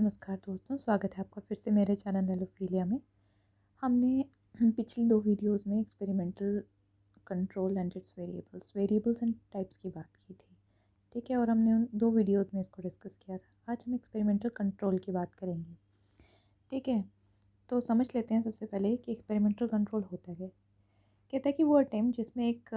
नमस्कार दोस्तों, स्वागत है आपका फिर से मेरे चैनल एलोफीलिया में। हमने पिछली 2 वीडियोस में experimental control and it's variables and types की बात की थी, ठीक है। और हमने उन 2 वीडियोस में इसको डिस्कस किया था। आज हम एक्सपेरिमेंटल कंट्रोल की बात करेंगे, ठीक है। तो समझ लेते हैं सबसे पहले कि एक्सपेरिमेंटल कंट्रोल होता क्या है। कहता है कि वो अटेम्प्ट जिसमें एक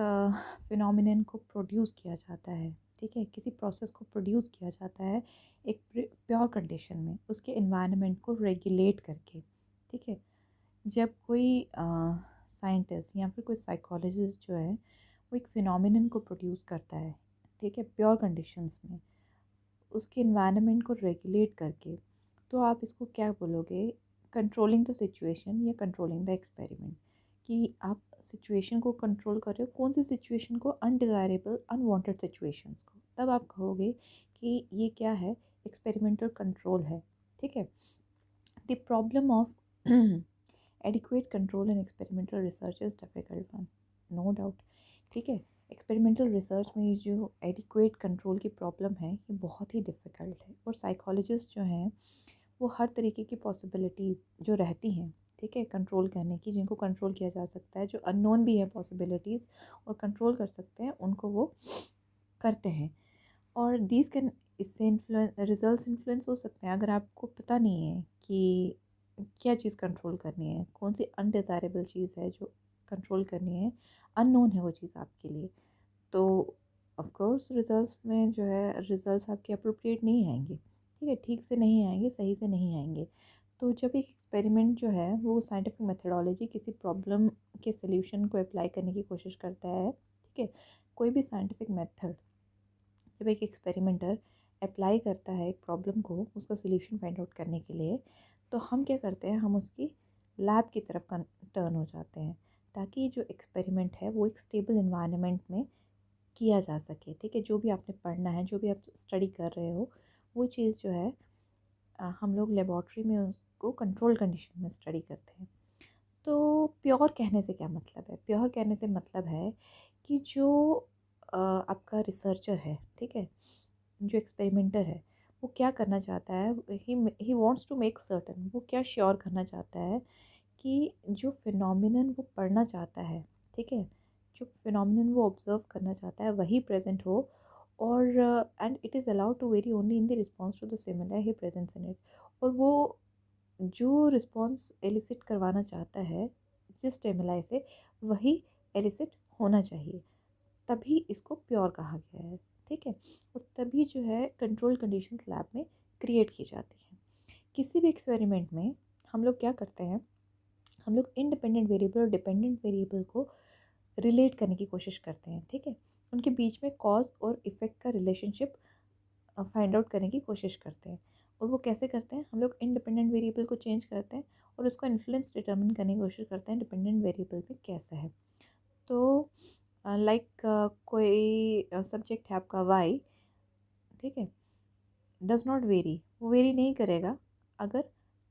फिनोमिनन को प्रोड्यूस किया जाता है, ठीक है, किसी प्रोसेस को प्रोड्यूस किया जाता है एक प्योर कंडीशन में, उसके एनवायरनमेंट को रेगुलेट करके, ठीक है। जब कोई साइंटिस्ट या फिर कोई साइकोलॉजिस्ट जो है वो एक फिनोमिनन को प्रोड्यूस करता है, ठीक है, प्योर कंडीशंस में, उसके एनवायरनमेंट को रेगुलेट करके, तो आप इसको क्या बोलोगे? कंट्रोलिंग द सिचुएशन या कंट्रोलिंग द एक्सपेरिमेंट। कि आप सिचुएशन को कंट्रोल कर रहे हो, कौन सी सिचुएशन को? अनडिज़ायरेबल अनवांटेड सिचुएशंस को, तब आप कहोगे कि ये क्या है? एक्सपेरिमेंटल कंट्रोल है, ठीक है। The problem of adequate control in experimental research is difficult one, no doubt, ठीक है। एक्सपेरिमेंटल रिसर्च में जो एडिक्वेट कंट्रोल की प्रॉब्लम है ये बहुत ही डिफ़िकल्ट है, और साइकोलॉजिस्ट जो हैं वो हर तरीके की पॉसिबिलिटीज़ जो रहती हैं, ठीक है, कंट्रोल करने की, जिनको कंट्रोल किया जा सकता है, जो अननोन भी है पॉसिबिलिटीज़ और कंट्रोल कर सकते हैं, उनको वो करते हैं। और दीज कैन, इससे रिजल्ट्स इन्फ्लुएंस हो सकते हैं। अगर आपको पता नहीं है कि क्या चीज़ कंट्रोल करनी है, कौन सी अनडिज़ायरेबल चीज़ है जो कंट्रोल करनी है, अननोन है वो चीज़ आपके लिए, तो ऑफ कोर्स रिजल्ट्स में जो है रिजल्ट्स आपके अप्रोप्रिएट नहीं आएंगे, ठीक है, ठीक से नहीं आएंगे, सही से नहीं आएंगे। तो जब एक एक्सपेरिमेंट जो है वो साइंटिफिक मेथडोलॉजी किसी प्रॉब्लम के सल्यूशन को अप्लाई करने की कोशिश करता है, ठीक है, कोई भी साइंटिफिक मेथड जब एक एक्सपेरिमेंटर अप्लाई करता है एक प्रॉब्लम को उसका सल्यूशन फाइंड आउट करने के लिए, तो हम क्या करते हैं? हम उसकी लैब की तरफ टर्न हो जाते हैं, ताकि जो एक्सपेरिमेंट है वो एक स्टेबल इन्वायरमेंट में किया जा सके, ठीक है। जो भी आपने पढ़ना है, जो भी आप स्टडी कर रहे हो, वो चीज़ जो है हम लोग लेबॉर्ट्री में उसको कंट्रोल कंडीशन में स्टडी करते हैं। तो प्योर कहने से क्या मतलब है? प्योर कहने से मतलब है कि जो आपका रिसर्चर है, ठीक है, जो एक्सपेरिमेंटर है, वो क्या करना चाहता है? He wants to make certain, वो क्या श्योर करना चाहता है कि जो फिनोमिनन वो पढ़ना चाहता है, ठीक है, जो फिनोमिनन वो ऑब्जर्व करना चाहता है वही प्रेजेंट हो, और and it is allowed to vary only in the response to the similar he presents in it. और वो जो रिस्पॉन्स एलिसिट करवाना चाहता है जिस स्टिमुलाई से, वही एलिसिट होना चाहिए, तभी इसको प्योर कहा गया है, ठीक है। और तभी जो है कंट्रोल कंडीशंस लैब में क्रिएट की जाती हैं। किसी भी एक्सपेरिमेंट में हम लोग क्या करते हैं? हम लोग इंडिपेंडेंट वेरिएबल और डिपेंडेंट वेरिएबल को रिलेट करने की कोशिश करते हैं, ठीक है। उनके बीच में कॉज और इफ़ेक्ट का रिलेशनशिप फाइंड आउट करने की कोशिश करते हैं। और वो कैसे करते हैं? हम लोग इंडिपेंडेंट वेरिएबल को चेंज करते हैं और उसका इन्फ्लुएंस डिटरमिन करने की कोशिश करते हैं डिपेंडेंट वेरिएबल में कैसा है। तो लाइक कोई सब्जेक्ट है आपका वाई, ठीक है, डज़ नॉट वेरी, वो वेरी नहीं करेगा अगर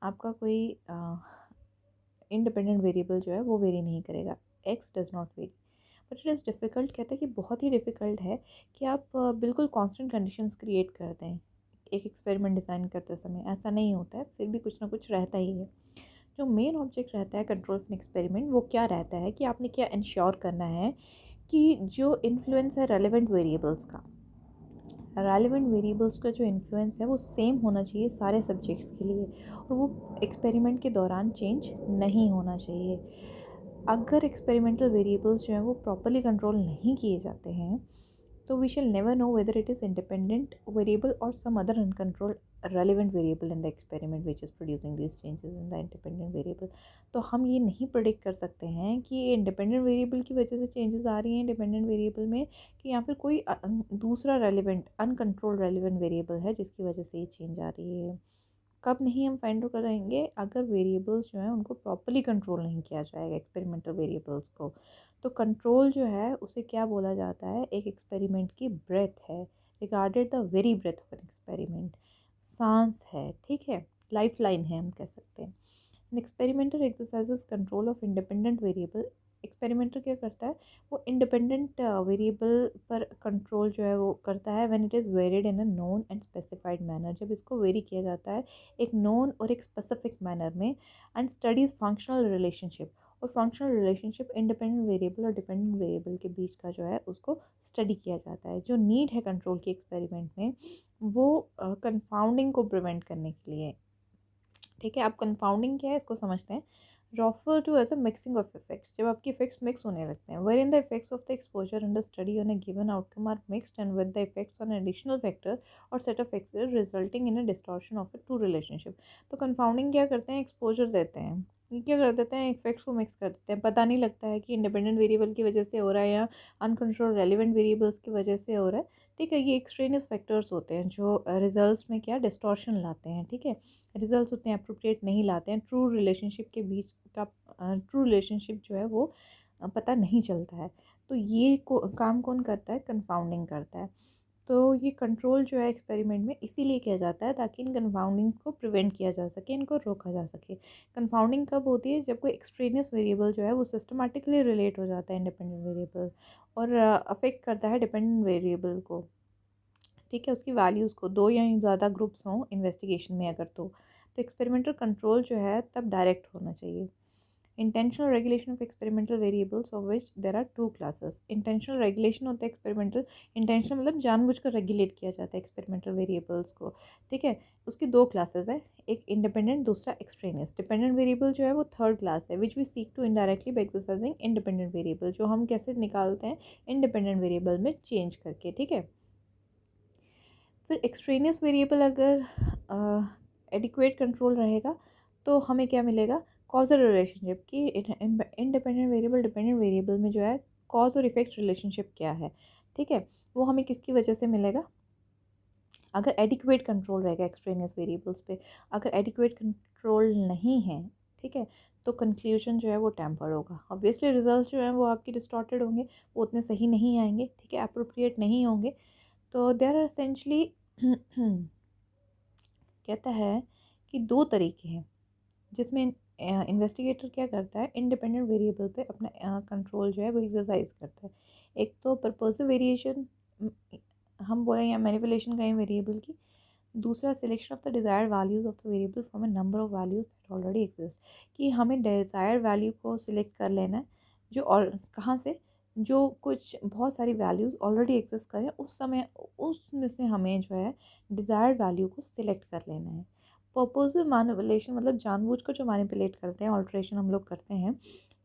आपका कोई इंडिपेंडेंट वेरिएबल जो है वो वेरी नहीं करेगा। X does not very, but it is difficult, कहते हैं कि बहुत ही डिफ़िकल्ट है कि आप बिल्कुल कांस्टेंट कंडीशंस क्रिएट कर दें एक एक्सपेरिमेंट डिज़ाइन करते समय। ऐसा नहीं होता है, फिर भी कुछ ना कुछ रहता ही है। जो मेन ऑब्जेक्ट रहता है कंट्रोल ऑफ एन एक्सपेरिमेंट, वो क्या रहता है कि आपने क्या इंश्योर करना है कि जो इन्फ्लुएंस है रेलेवेंट वेरिएबल्स का, रेलेवेंट वेरिएबल्स का जो इन्फ्लुएंस है वो सेम होना चाहिए सारे सब्जेक्ट्स के लिए, और वो एक्सपेरिमेंट के दौरान चेंज नहीं होना चाहिए। अगर एक्सपेरिमेंटल वेरिएबल्स जो हैं वो प्रॉपरली कंट्रोल नहीं किए जाते हैं, तो we shall never know whether it is independent variable or some other uncontrolled relevant variable in the experiment which is producing these changes in the independent variable। तो हम ये नहीं प्रेडिक्ट कर सकते हैं कि इंडिपेंडेंट वेरिएबल की वजह से चेंजेस आ रही हैं इंडिपेंडेंट वेरिएबल में, कि या फिर कोई दूसरा रेलिवेंट अनकंट्रोल्ड रेलिवेंट वेरिएबल है जिसकी वजह से ये चेंज आ रही है। कब नहीं हम फाइंड आउट करेंगे? अगर वेरिएबल्स जो हैं उनको प्रॉपरली कंट्रोल नहीं किया जाएगा, एक्सपेरिमेंटल वेरिएबल्स को। तो कंट्रोल जो है उसे क्या बोला जाता है? एक एक्सपेरिमेंट की ब्रेथ है, regarded the very breath of an experiment, सांस है, ठीक है, लाइफ लाइन है, हम कह सकते हैं। An experimenter exercises control of independent variable experimenter क्या करता है, वो इंडिपेंडेंट वेरिएबल पर कंट्रोल जो है वो करता है when it is varied in a known and specified manner. जब इसको वेरी किया जाता है एक नोन और एक स्पेसिफिक मैनर में, एंड स्टडीज़ फंक्शनल रिलेशनशिप, और फंक्शनल रिलेशनशिप इंडिपेंडेंट वेरिएबल और डिपेंडेंट वेरिएबल के बीच का जो है उसको स्टडी किया जाता है। जो नीड है कंट्रोल की एक्सपेरिमेंट में वो कंफाउंडिंग को प्रिवेंट करने के लिए। ठीक है, अब कंफाउंडिंग क्या है इसको समझते हैं। Refer to as a mixing of effects, जब आपके इफेक्ट्स मिक्स होने लगते हैं, where in the effects of the exposure under study on a given outcome are mixed and with the effects on additional factor or set of factor resulting in a distortion of a true relationship. तो confounding क्या करते हैं, exposure देते हैं, ये क्या कर देते हैं, इफेक्ट्स को मिक्स कर देते हैं। पता नहीं लगता है कि इंडिपेंडेंट वेरिएबल की वजह से हो रहा है या अनकंट्रोल्ड रेलिवेंट वेरिएबल्स की वजह से हो रहा है। ठीक है, ये एक्सट्रेनियस फैक्टर्स होते हैं जो रिजल्ट्स में क्या डिस्टॉर्शन लाते हैं। ठीक है, रिजल्ट्स उतने अप्रोप्रिएट नहीं लाते हैं, ट्रू रिलेशनशिप के बीच का ट्रू रिलेशनशिप जो है वो पता नहीं चलता है। तो ये काम कौन करता है, कंफाउंडिंग करता है। तो ये कंट्रोल जो है एक्सपेरिमेंट में इसीलिए किया जाता है ताकि इन कंफाउंडिंग को प्रिवेंट किया जा सके, इनको रोका जा सके। कंफाउंडिंग कब होती है, जब कोई एक्सट्रेनियस वेरिएबल जो है वो सिस्टमेटिकली रिलेट हो जाता है इंडिपेंडेंट वेरिएबल और अफेक्ट करता है डिपेंडेंट वेरिएबल को। ठीक है, उसकी वैल्यूज़ को, दो या ज़्यादा ग्रुप्स हों इन्वेस्टिगेशन में अगर तो एक्सपेरिमेंटल कंट्रोल जो है तब डायरेक्ट होना चाहिए। Intentional regulation of experimental variables of which there are two classes. Intentional regulation होता है एक्सपेरिमेंटल, इंटेंशनल मतलब जानबूझकर रेगुलेट किया जाता है एक्सपेरिमेंटल वेरिएबल्स को। ठीक है, उसकी दो क्लासेस है, एक इंडिपेंडेंट दूसरा एक्सट्रेनियस। डिपेंडेंट वेरिएबल जो है वो थर्ड क्लास है which we seek to indirectly by exercising independent variable, जो हम कैसे निकालते हैं इंडिपेंडेंट वेरिएबल में चेंज करके। ठीक है, फिर एक्सट्रेनियस वेरिएबल अगर एडिक्वेट कंट्रोल रहेगा तो हमें क्या मिलेगा, कॉजल रिलेशनशिप की। इंडिपेंडेंट वेरिएबल डिपेंडेंट वेरिएबल में जो है कॉज और इफेक्ट रिलेशनशिप क्या है। ठीक है, वो हमें किसकी वजह से मिलेगा, अगर एडिक्वेट कंट्रोल रहेगा एक्सट्रेनियस वेरिएबल्स पे। अगर एडिक्वेट कंट्रोल नहीं है, ठीक है, तो कंक्लूजन जो है वो टेम्पर्ड होगा। ऑब्वियसली रिजल्ट जो है वो आपके डिस्टॉर्टेड होंगे, वो उतने सही नहीं आएंगे। ठीक है, अप्रोप्रिएट नहीं होंगे। तो देयर आर एसेंशली कहता है कि दो तरीके हैं जिसमें इन्वेस्टिगेटर क्या करता है, इंडिपेंडेंट वेरिएबल पे अपना कंट्रोल जो है वो एक्सरसाइज करता है। एक तो पर्पसिव वेरिएशन हम बोलें या मैनिपुलेशन कहें वेरिएबल की। दूसरा selection of the desired values of the variable from a number of values that already exist, कि हमें डिज़ायर्ड वैल्यू को सिलेक्ट कर लेना है जो कहाँ से, जो कुछ बहुत सारी वैल्यूज़ ऑलरेडी एग्जिस्ट करें उस समय, उसमें से हमें जो है डिज़ायर्ड वैल्यू को सिलेक्ट कर लेना है। पर्पसिव मैनिपुलेशन मतलब जानबूझकर जो मैनिपुलेट करते हैं, ऑल्ट्रेशन हम लोग करते हैं,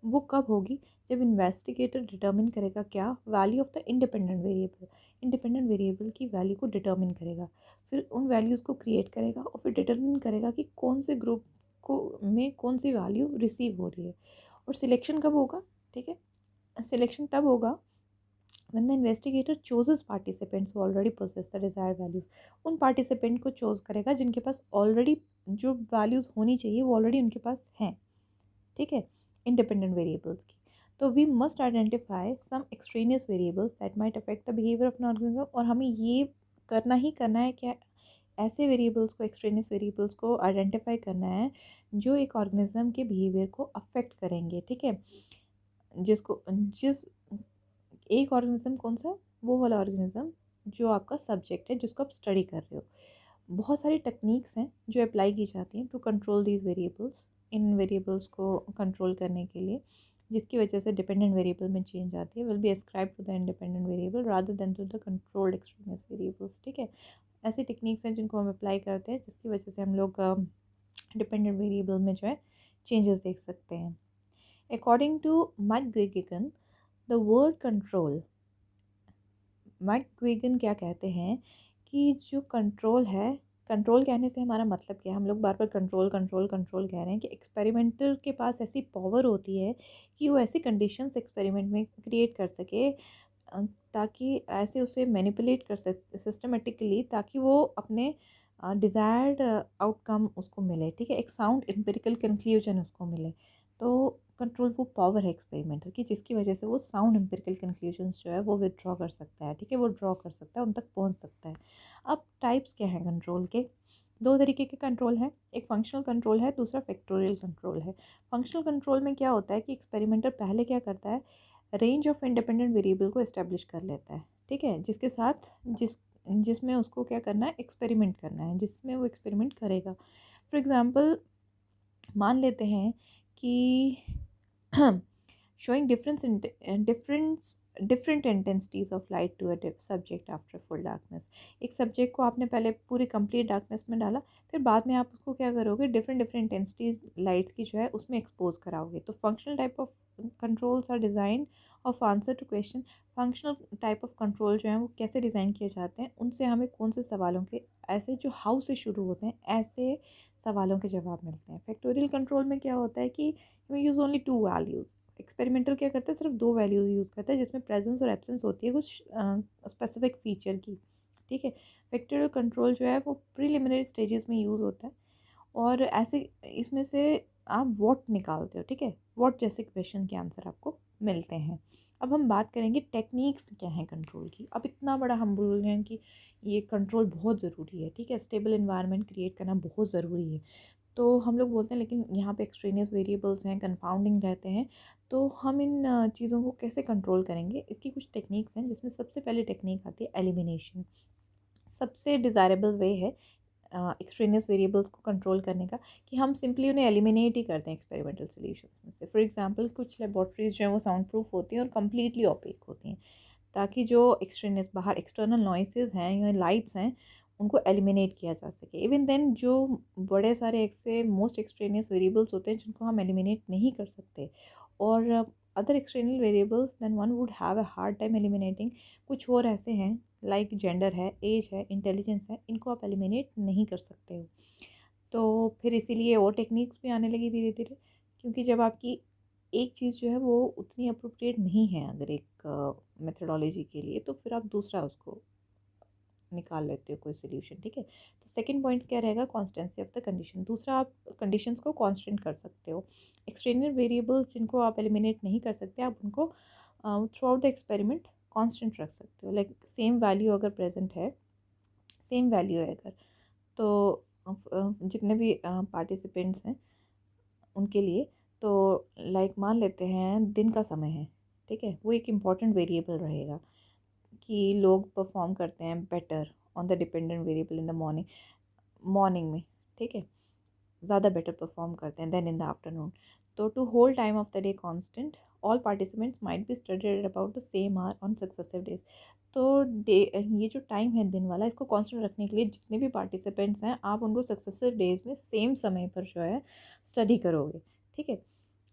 वो कब होगी, जब इन्वेस्टिगेटर डिटर्मिन करेगा क्या, value of the independent variable, independent variable की वैल्यू को डिटर्मिन करेगा, फिर उन वैल्यूज़ को क्रिएट करेगा और फिर डिटर्मिन करेगा कि कौन से ग्रुप को में कौन सी वैल्यू रिसीव हो रही है। और सिलेक्शन कब होगा, ठीक है, सिलेक्शन तब होगा when the investigator chooses participants who already possess the desired values। उन पार्टिसिपेंट को चूज करेगा जिनके पास ऑलरेडी जो वैल्यूज़ होनी चाहिए वो ऑलरेडी उनके पास हैं। ठीक है, इंडिपेंडेंट वेरिएबल्स की। तो we must identify some extraneous variables that might affect the behaviour of an organism. और हमें ये करना ही करना है क्या, ऐसे वेरिएबल्स को, एक्सट्रेनियस वेरिएबल्स को आइडेंटिफाई करना है जो एक ऑर्गेनिज्म के बिहेवियर को अफेक्ट करेंगे। ठीक है, जिस एक ऑर्गेनिज्म कौन सा, वो वाला ऑर्गेनिज्म जो आपका सब्जेक्ट है जिसको आप स्टडी कर रहे हो। बहुत सारी टेक्निक्स हैं जो अप्लाई की जाती हैं टू कंट्रोल दीज वेरिएबल्स, इन वेरिएबल्स को कंट्रोल करने के लिए, जिसकी वजह से डिपेंडेंट वेरिएबल में चेंज आती है, will be ascribe to the independent variable rather than to the controlled extraneous variables. ठीक है, ऐसी टेक्निक्स हैं जिनको हम अप्लाई करते हैं जिसकी वजह से हम लोग डिपेंडेंट वेरिएबल में जो है चेंजेस देख सकते हैं। According to McGuigan the word control, McGuigan क्या कहते हैं कि जो कंट्रोल है, कंट्रोल कहने से हमारा मतलब क्या है, हम लोग बार बार कंट्रोल कंट्रोल कंट्रोल कह रहे हैं कि एक्सपेरिमेंटर के पास ऐसी पावर होती है कि वो ऐसी कंडीशंस एक्सपेरिमेंट में क्रिएट कर सके ताकि ऐसे उसे मैनिपुलेट कर सके सिस्टमेटिकली, ताकि वो अपने डिज़ायर्ड आउटकम उसको मिले। ठीक है, एक साउंड एम्पिरिकल कंक्लूजन उसको मिले। तो कंट्रोल वो पावर है एक्सपेरिमेंटर की जिसकी वजह से वो साउंड एम्पिरिकल कंक्लूजन्स जो है वो विदड्रॉ कर सकता है। ठीक है, वो ड्रॉ कर सकता है, उन तक पहुंच सकता है। अब टाइप्स क्या हैं कंट्रोल के, दो तरीके के कंट्रोल हैं, एक फंक्शनल कंट्रोल है, दूसरा फैक्टोरियल कंट्रोल है। फंक्शनल कंट्रोल में क्या होता है कि एक्सपेरिमेंटर पहले क्या करता है, रेंज ऑफ इंडिपेंडेंट वेरिएबल को इस्टेब्लिश कर लेता है, ठीक है, जिसके साथ जिसमें उसको क्या करना है, एक्सपेरिमेंट करना है, जिसमें वो एक्सपेरिमेंट करेगा। फॉर एग्ज़ाम्पल मान लेते हैं कि showing different intensities of light to a subject after full darkness। एक सब्जेक्ट को आपने पहले पूरी कंप्लीट डार्कनेस में डाला, फिर बाद में आप उसको क्या करोगे, डिफरेंट इंटेंसिटीज लाइट्स की जो है उसमें एक्सपोज कराओगे। तो functional type of controls are design of answer to question. Functional type of control जो है वो कैसे डिज़ाइन किए जाते हैं, उनसे हमें कौन से सवालों के, ऐसे जो हाउ से शुरू होते हैं ऐसे सवालों के जवाब मिलते हैं। फैक्टोरियल कंट्रोल में क्या होता है कि we use only 2 values. Experimental क्या करता है, सिर्फ 2 वैल्यूज़ यूज़ करता है, जिसमें प्रेजेंस और एब्सेंस होती है कुछ स्पेसिफिक फीचर की, ठीक है। फैक्टोरियल कंट्रोल जो है वो प्रीलिमिनरी स्टेजेस में यूज़ होता है, और ऐसे इसमें से आप व्हाट निकालते हो, ठीक है, व्हाट जैसे क्वेश्चन के आंसर आपको मिलते हैं। अब हम बात करेंगे टेक्निक्स क्या हैं कंट्रोल की। अब इतना बड़ा हम बोल रहे हैं कि ये कंट्रोल बहुत ज़रूरी है, ठीक है, स्टेबल इन्वायरमेंट क्रिएट करना बहुत ज़रूरी है। तो हम लोग बोलते हैं लेकिन यहाँ पे एक्सट्रेनियस वेरिएबल्स हैं, कन्फाउंडिंग रहते हैं, तो हम इन चीज़ों को कैसे कंट्रोल करेंगे। इसकी कुछ टेक्निक्स हैं, जिसमें सबसे पहली टेक्निक आती है एलिमिनेशन। सबसे डिज़ायरेबल वे है एक्सट्रेनियस वेरिएबल्स को कंट्रोल करने का कि हम सिंपली उन्हें एलिमिनेट ही करते हैं एक्सपेरिमेंटल सॉल्यूशंस में से। फॉर एग्जांपल कुछ लेबॉर्ट्रीज जो हैं वो साउंड प्रूफ होती हैं और कम्प्लीटली ओपेक होती हैं, ताकि जो एक्सट्रेनियस बाहर एक्सटर्नल नॉइसेज हैं या लाइट्स हैं उनको एलिमिनेट किया जा सके। इवन देन जो बड़े सारे ऐसे मोस्ट एक्सट्रेनियस वेरिएबल्स होते हैं जिनको हम एलिमिनेट नहीं कर सकते, और other external variables then one would have a hard time eliminating. कुछ और ऐसे हैं लाइक जेंडर है, एज है, इंटेलिजेंस है, इनको आप एलिमिनेट नहीं कर सकते हो। तो फिर इसीलिए और टेक्निक्स भी आने लगी धीरे धीरे, क्योंकि जब आपकी एक चीज़ जो है वो उतनी अप्रोप्रिएट नहीं है अगर एक मेथडोलॉजी के लिए, तो फिर आप दूसरा उसको निकाल लेते हो कोई सोल्यूशन, ठीक है। तो सेकंड पॉइंट क्या रहेगा, कॉन्स्टेंसी ऑफ द कंडीशन। दूसरा, आप कंडीशंस को कांस्टेंट कर सकते हो। एक्सटर्नल वेरिएबल्स जिनको आप एलिमिनेट नहीं कर सकते, आप उनको through out the experiment constant रख सकते हो। लाइक सेम वैल्यू अगर प्रेजेंट है, सेम वैल्यू है अगर, तो जितने भी पार्टिसिपेंट्स हैं उनके लिए, तो लाइक मान लेते हैं दिन का समय है, ठीक है, वो एक इम्पॉर्टेंट वेरिएबल रहेगा कि लोग परफॉर्म करते हैं better on the dependent variable in the morning में, ठीक है, ज़्यादा बेटर परफॉर्म करते हैं देन इन द आफ्टरनून। तो to hold time of the day constant, all participants might be studied about the same hour on successive days. तो ये जो टाइम है दिन वाला, इसको कांस्टेंट रखने के लिए जितने भी पार्टिसिपेंट्स हैं आप उनको सक्सेसिव डेज में सेम समय पर जो है स्टडी करोगे, ठीक है।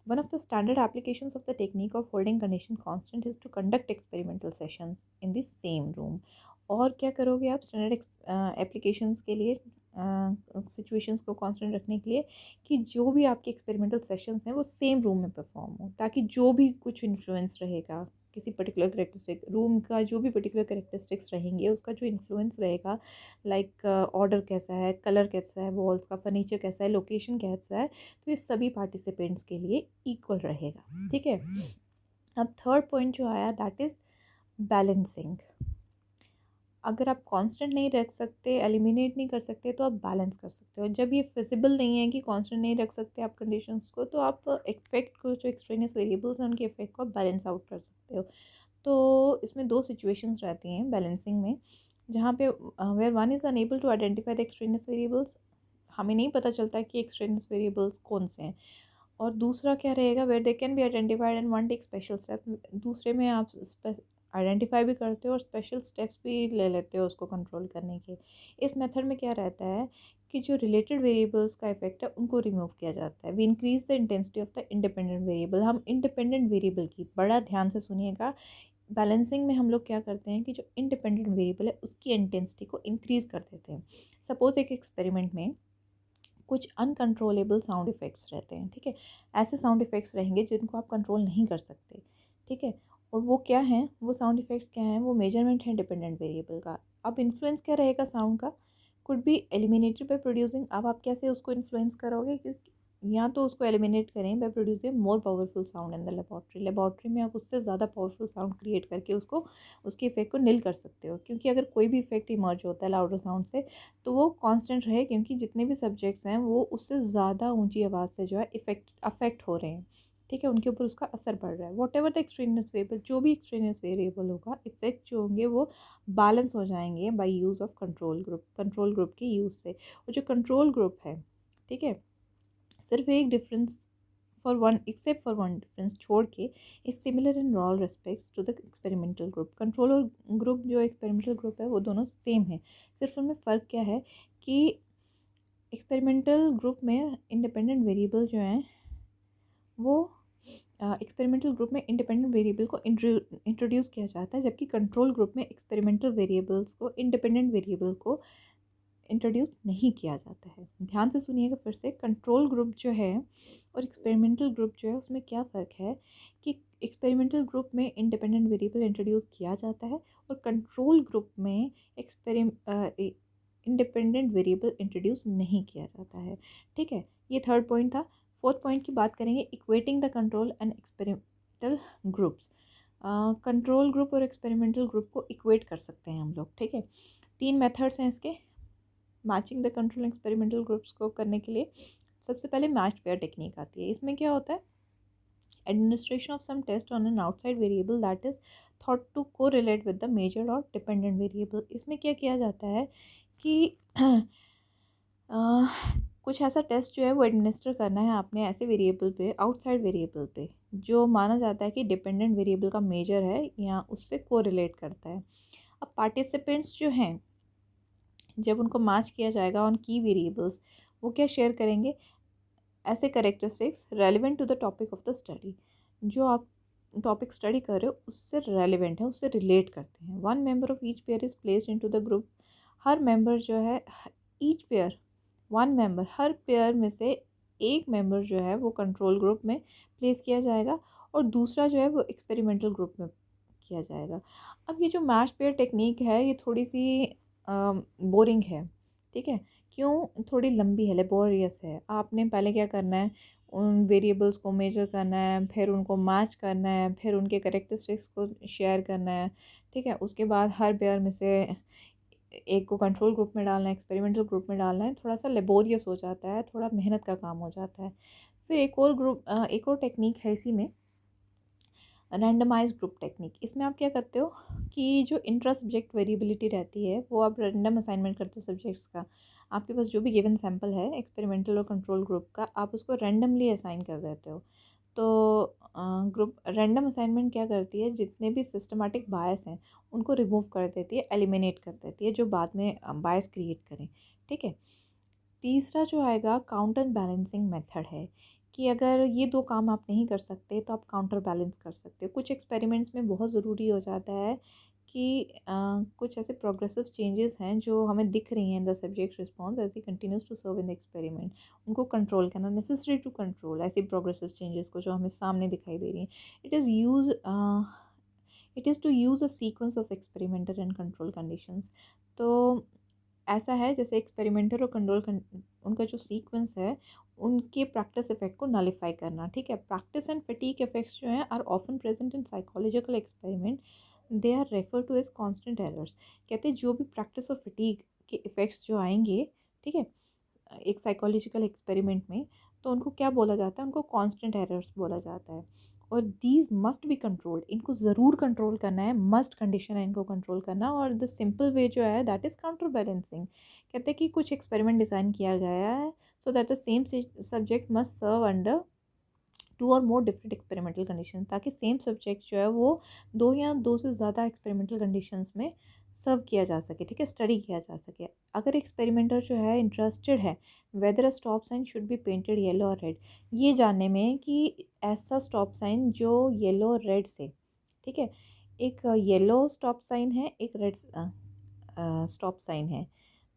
One of the standard applications of the technique of holding condition constant is to conduct experimental sessions in the same room। और क्या करोगे आप स्टैंडर्ड एप्लीकेशंस के लिए, सिचुएशंस को कांस्टेंट रखने के लिए, कि जो भी आपके एक्सपेरिमेंटल सेशंस हैं वो सेम रूम में परफॉर्म हो, ताकि जो भी कुछ इन्फ्लुएंस रहेगा किसी पर्टिकुलर करेक्टरिस्टिक रूम का, जो भी पर्टिकुलर करेक्टरिस्टिक्स रहेंगे उसका जो इन्फ्लुएंस रहेगा, लाइक ऑर्डर कैसा है, कलर कैसा है, वॉल्स का, फर्नीचर कैसा है, लोकेशन कैसा है, तो ये सभी पार्टिसिपेंट्स के लिए इक्वल रहेगा, ठीक है। अब थर्ड पॉइंट जो आया दैट इज़ बैलेंसिंग। अगर आप कांस्टेंट नहीं रख सकते, एलिमिनेट नहीं कर सकते, तो आप बैलेंस कर सकते हो। जब ये फिजिबल नहीं है कि कांस्टेंट नहीं रख सकते आप कंडीशंस को, तो आप इफेक्ट को, जो एक्सट्रेनियस वेरिएबल्स हैं उनके इफेक्ट को बैलेंस आउट कर सकते हो। तो इसमें दो सिचुएशंस रहती हैं बैलेंसिंग में, जहाँ पे where one is unable to identify the extraneous variables, हमें नहीं पता चलता कि एक्सट्रेनियस वेरिएबल्स कौन से हैं। और दूसरा क्या रहेगा, where they can be identified and one take special step, दूसरे में आप आइडेंटिफाई भी करते हो और स्पेशल स्टेप्स भी ले लेते हो उसको कंट्रोल करने के। इस मेथड में क्या रहता है कि जो रिलेटेड वेरिएबल्स का इफेक्ट है उनको रिमूव किया जाता है। We increase the intensity of the independent variable. हम इंडिपेंडेंट वेरिएबल की, बड़ा ध्यान से सुनिएगा, बैलेंसिंग में हम लोग क्या करते हैं कि जो इंडिपेंडेंट वेरिएबल है उसकी इंटेंसिटी को इंक्रीज़ कर देते हैं। सपोज़ एक एक्सपेरिमेंट में कुछ अनकंट्रोलेबल साउंड इफ़ेक्ट्स रहते हैं, ठीक है, ऐसे साउंड इफ़ेक्ट्स रहेंगे जिनको आप कंट्रोल नहीं कर सकते, ठीक है। और वो क्या हैं, वो साउंड इफ़ेक्ट्स क्या हैं, वो मेजरमेंट है डिपेंडेंट वेरिएबल का। अब इन्फ्लुएंस क्या रहेगा साउंड का, could be eliminated by producing. अब आप कैसे उसको इन्फ्लुएंस करोगे कि या तो उसको एलिमिनेट करें by producing more powerful sound in the laboratory. Laboratory में आप उससे ज़्यादा पावरफुल साउंड क्रिएट करके उसको उसके इफेक्ट को निल कर सकते हो, क्योंकि अगर कोई भी इफेक्ट इमर्ज होता है लाउडर साउंड से तो वो कांस्टेंट रहे, क्योंकि जितने भी सब्जेक्ट्स हैं वो उससे ज़्यादा ऊंची आवाज़ से जो है अफेक्ट हो रहे हैं, ठीक है, उनके ऊपर उसका असर पड़ रहा है। What ever the extraneous variable, जो भी एक्सट्रेनियस वेरिएबल होगा, इफेक्ट जो होंगे वो बैलेंस हो जाएंगे by use of control group के यूज़ से। और जो कंट्रोल ग्रुप है, ठीक है, सिर्फ एक difference except for one difference छोड़ के is similar in all respects to the experimental group. Controller group जो एक्सपेरिमेंटल ग्रुप है वो दोनों सेम है, सिर्फ उनमें फ़र्क क्या है कि एक्सपेरिमेंटल ग्रुप में इंडिपेंडेंट वेरिएबल जो हैं वो एक्सपेरिमेंटल ग्रुप में इंडिपेंडेंट वेरिएबल को इंट्रोड्यूस किया जाता है, जबकि कंट्रोल ग्रुप में एक्सपेरिमेंटल वेरिएबल्स को इंडिपेंडेंट वेरिएबल को इंट्रोड्यूस नहीं किया जाता है। ध्यान से सुनिएगा फिर से, कंट्रोल ग्रुप जो है और एक्सपेरिमेंटल ग्रुप जो है उसमें क्या फ़र्क है कि एक्सपेरिमेंटल ग्रुप में इंडिपेंडेंट वेरिएबल इंट्रोड्यूस किया जाता है और कंट्रोल ग्रुप में इंडिपेंडेंट वेरिएबल इंट्रोड्यूस नहीं किया जाता है, ठीक है। ये थर्ड पॉइंट था। फोर्थ पॉइंट की बात करेंगे, equating the control and experimental groups. Control group और एक्सपेरिमेंटल ग्रुप को इक्वेट कर सकते हैं हम लोग, ठीक है। 3 मेथड्स हैं इसके matching the control experimental groups को करने के लिए। सबसे पहले मैच्ड पेयर टेक्निक आती है। इसमें क्या होता है, administration of some test on an outside variable that is thought to correlate with the measure or dependent variable. इसमें क्या किया जाता है कि कुछ ऐसा टेस्ट जो है वो एडमिनिस्टर करना है आपने ऐसे वेरिएबल पे, आउटसाइड वेरिएबल पे, जो माना जाता है कि डिपेंडेंट वेरिएबल का मेजर है या उससे को रिलेट करता है। अब पार्टिसिपेंट्स जो हैं, जब उनको मैच किया जाएगा ऑन की वेरिएबल्स, वो क्या शेयर करेंगे, ऐसे characteristics relevant to the topic of the study, जो आप टॉपिक स्टडी कर रहे हो उससे रेलिवेंट है, उससे रिलेट करते हैं। One member of each pair is placed into the group. Her member जो है, ईच पेयर, वन मेंबर, हर पेयर में से एक मेंबर जो है वो कंट्रोल ग्रुप में प्लेस किया जाएगा और दूसरा जो है वो एक्सपेरिमेंटल ग्रुप में किया जाएगा। अब ये जो मैच पेयर टेक्निक है ये थोड़ी सी बोरिंग है, ठीक है। क्यों, थोड़ी लंबी है, लेबोरियस है। आपने पहले क्या करना है, उन वेरिएबल्स को मेजर करना है, फिर उनको मैच करना है, फिर उनके करेक्टरिस्टिक्स को शेयर करना है, ठीक है। उसके बाद हर पेयर में से एक को कंट्रोल ग्रुप में डालना है, एक्सपेरिमेंटल ग्रुप में डालना है। थोड़ा सा लेबोरियस हो जाता है, थोड़ा मेहनत का काम हो जाता है। फिर एक और टेक्निक है इसी में, रैंडमाइज ग्रुप टेक्निक। इसमें आप क्या करते हो कि जो इंट्रा सब्जेक्ट वेरिएबिलिटी रहती है वो आप रैंडम असाइनमेंट करते हो सब्जेक्ट्स का। आपके पास जो भी गिवन सैम्पल है एक्सपेरिमेंटल और कंट्रोल ग्रुप का, आप उसको रैंडमली असाइन कर देते हो। तो ग्रुप रैंडम असाइनमेंट क्या करती है, जितने भी सिस्टमेटिक बायस हैं उनको रिमूव कर देती है, एलिमिनेट कर देती है, जो बाद में बायस क्रिएट करें, ठीक है। तीसरा जो आएगा काउंटर बैलेंसिंग मेथड है, कि अगर ये 2 काम आप नहीं कर सकते तो आप काउंटर बैलेंस कर सकते हो। कुछ एक्सपेरिमेंट्स में बहुत ज़रूरी हो जाता है कि कुछ ऐसे प्रोग्रेसिव चेंजेस हैं जो हमें दिख रही हैं in the subject response as he continues to serve in the experiment, उनको कंट्रोल करना नेसेसरी टू कंट्रोल ऐसी प्रोग्रेसिव चेंजेस को जो हमें सामने दिखाई दे रही हैं। It is to use a sequence of experimental and control conditions. तो ऐसा है जैसे एक्सपेरिमेंटल और कंट्रोल उनका जो सीक्वेंस है उनके प्रैक्टिस इफेक्ट को नलिफाई करना, ठीक है। प्रैक्टिस एंड फटीग इफेक्ट्स जो हैं are often present in psychological experiment, they are refer to as constant errors. कहते हैं जो भी प्रैक्टिस और फटीग के इफ़ेक्ट्स जो आएंगे, ठीक है, एक साइकोलॉजिकल एक्सपेरिमेंट में, तो उनको क्या बोला जाता है, उनको कांस्टेंट एरर्स बोला जाता है। और दीज मस्ट बी कंट्रोल्ड, इनको ज़रूर कंट्रोल करना है, मस्ट कंडीशन है इनको कंट्रोल करना। और द सिंपल वे जो है दैट इज़ काउंटर बैलेंसिंग। कहते हैं कि कुछ एक्सपेरिमेंट डिज़ाइन किया गया है so that the same subject must serve under 2 or more different experimental condition, ताकि सेम सब्जेक्ट जो है वो 2 या 2 से ज़्यादा एक्सपेरिमेंटल कंडीशंस में सर्व किया जा सके, ठीक है, स्टडी किया जा सके। अगर एक्सपेरिमेंटर जो है इंटरेस्टेड है whether a stop sign should be painted yellow और रेड, ये जानने में कि ऐसा स्टॉप साइन जो येलो और रेड से, ठीक है, एक येलो स्टॉप साइन है, एक रेड स्टॉप साइन है,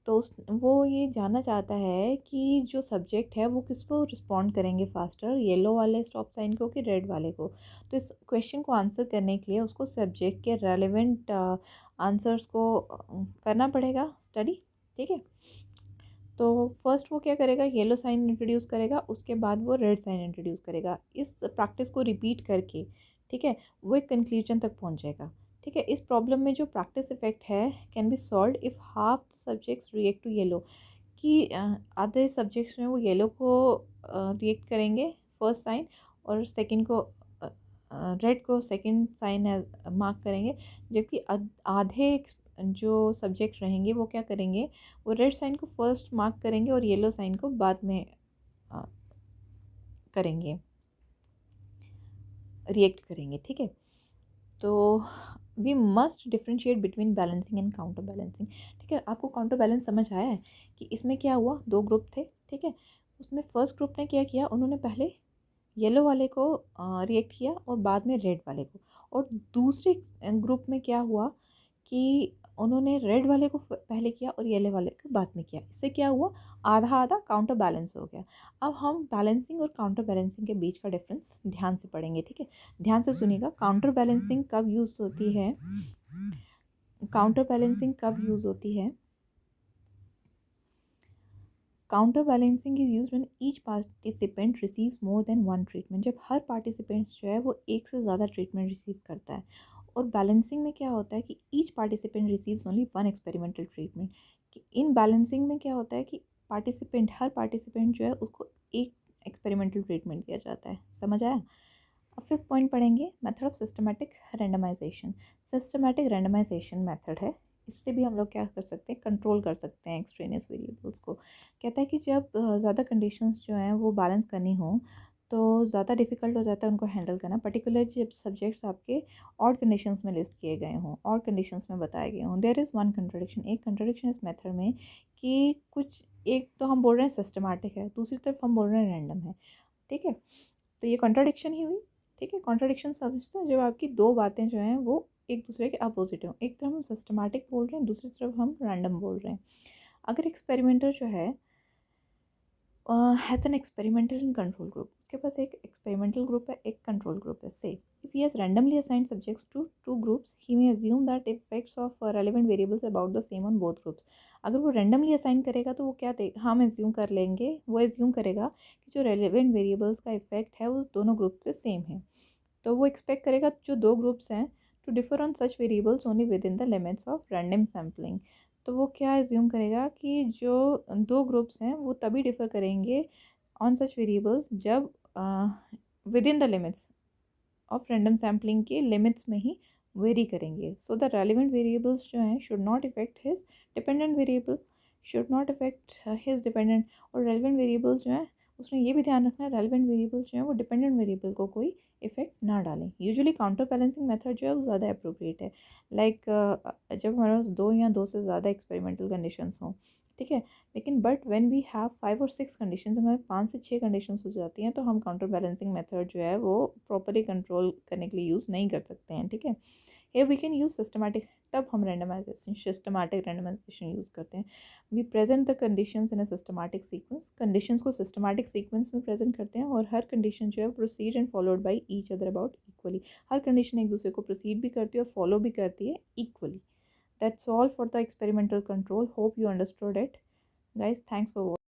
तो वो ये जानना चाहता है कि जो सब्जेक्ट है वो किस को रिस्पॉन्ड करेंगे फास्टर, येलो वाले स्टॉप साइन को कि रेड वाले को। तो इस क्वेश्चन को आंसर करने के लिए उसको सब्जेक्ट के रेलेवेंट आंसर्स को करना पड़ेगा स्टडी, ठीक है। तो फर्स्ट वो क्या करेगा, येलो साइन इंट्रोड्यूस करेगा, उसके बाद वो रेड साइन इंट्रोड्यूस करेगा। इस प्रैक्टिस को रिपीट करके, ठीक है, वो एक कंक्लूजन तक पहुंच जाएगा। ठीक है, इस प्रॉब्लम में जो प्रैक्टिस इफेक्ट है can be solve if half the subjects react to yellow, कि आधे सब्जेक्ट्स में वो येलो को रिएक्ट करेंगे फर्स्ट साइन, और सेकंड को रेड को सेकंड साइन एज मार्क करेंगे, जबकि आधे जो सब्जेक्ट रहेंगे वो क्या करेंगे, वो रेड साइन को फर्स्ट मार्क करेंगे और येलो साइन को बाद में करेंगे, रिएक्ट करेंगे। ठीक है, तो we must differentiate between balancing and counter balancing. ठीक है, आपको काउंटर बैलेंस समझ आया है कि इसमें क्या हुआ, दो ग्रुप थे। ठीक है, उसमें फर्स्ट ग्रुप ने क्या किया, उन्होंने पहले येलो वाले को रिएक्ट किया और बाद में रेड वाले को, और दूसरे ग्रुप में क्या हुआ कि उन्होंने रेड वाले को पहले किया और येलो वाले को बाद में किया। इससे क्या हुआ, आधा आधा काउंटर बैलेंस हो गया। अब हम बैलेंसिंग और काउंटर बैलेंसिंग के बीच का डिफरेंस ध्यान से पढ़ेंगे। ठीक है, ध्यान से सुनिएगा। काउंटर बैलेंसिंग कब यूज़ होती है, काउंटर बैलेंसिंग कब यूज़ होती है, counter balancing is use when each participant receives more than one treatment, जब हर पार्टिसिपेंट जो है वो एक से ज़्यादा ट्रीटमेंट रिसीव करता है। और बैलेंसिंग में क्या होता है कि each participant receives only one experimental treatment. कि इन बैलेंसिंग में क्या होता है कि हर पार्टिसिपेंट जो है उसको एक एक्सपेरिमेंटल ट्रीटमेंट दिया जाता है। समझ आया? अब फिफ्थ पॉइंट पढ़ेंगे, method of systematic randomization. Systematic randomization method है, इससे भी हम लोग क्या कर सकते हैं, कंट्रोल कर सकते हैं एक्सट्रेनियस वेरिएबल्स को। कहता है कि जब ज़्यादा कंडीशंस जो हैं वो बैलेंस करनी हो तो ज़्यादा डिफ़िकल्ट हो जाता है उनको हैंडल करना, पर्टिकुलर जब सब्जेक्ट्स आपके ऑड कंडीशंस में लिस्ट किए गए हों, ऑड कंडीशंस में बताए गए हों। देयर इज़ वन कंट्रडिक्शन, एक कंट्रडिक्शन इस मेथड में कि कुछ, एक तो हम बोल रहे हैं सिस्टमैटिक है, दूसरी तरफ हम बोल रहे हैं रैंडम है। ठीक है, तो ये कॉन्ट्राडिक्शन ही हुई। ठीक है, कॉन्ट्राडिक्शन समझते हो जब आपकी दो बातें जो हैं वो एक दूसरे के अपोजिट हों, एक तरफ हम सिस्टमैटिक बोल रहे हैं, दूसरी तरफ हम रैंडम बोल रहे हैं। अगर एक्सपेरिमेंटर जो है has an experimental and control group, उसके पास एक एक्सपेरिमेंटल ग्रुप है, एक कंट्रोल ग्रुप है। से if he has randomly assigned subjects to two groups, he may assume that effects of relevant variables about the same on both groups. अगर वो randomly assign करेगा तो वो क्या हम एज्यूम कर लेंगे, वो एज्यूम करेगा कि जो रेलेवेंट वेरिएबल्स का इफेक्ट है वो दोनों ग्रुप पे सेम है। तो वो एक्सपेक्ट करेगा जो दो ग्रुप्स हैं to differ on such variables only within the limits of random sampling. तो वो क्या एज्यूम करेगा कि जो दो ग्रुप्स हैं वो तभी डिफ़र करेंगे ऑन सच वेरिएबल्स जब with in the limits of random sampling के लिमिट्स में ही वेरी करेंगे। सो द रेलिवेंट वेरिएबल्स जो हैं should not effect his dependent variable, should not effect his dependent. और रेलिवेंट वेरिएबल्स जो हैं उसने ये भी ध्यान रखना है रेलिवेंट वेरिएबल्स जो हैं वो डिपेंडेंट वेरिएबल को कोई इफेक्ट ना डालें। यूजुअली काउंटर बैलेंसिंग मेथड जो है वो ज़्यादा अप्रोप्रिएट है। लाइक जब हमारे पास दो या दो से ज़्यादा एक्सपेरिमेंटल कंडीशंस हों, ठीक है, लेकिन बट व्हेन वी हैव 5 और 6 कंडीशंस, हमारे 5 से 6 कंडीशंस हो जाती हैं, तो हम काउंटर बैलेंसिंग मेथड जो है वो प्रॉपरली कंट्रोल करने के लिए यूज़ नहीं कर सकते हैं। ठीक है, here we can use systematic, तब हम randomization, systematic randomization यूज़ करते हैं। we present the conditions in a systematic sequence, conditions को systematic sequence में present करते हैं, और हर condition जो है proceed and followed by each other about equally, her condition एक दूसरे को proceed भी करती है और follow भी करती है equally। That's all for the experimental control. Hope you understood it, guys. Thanks for watching.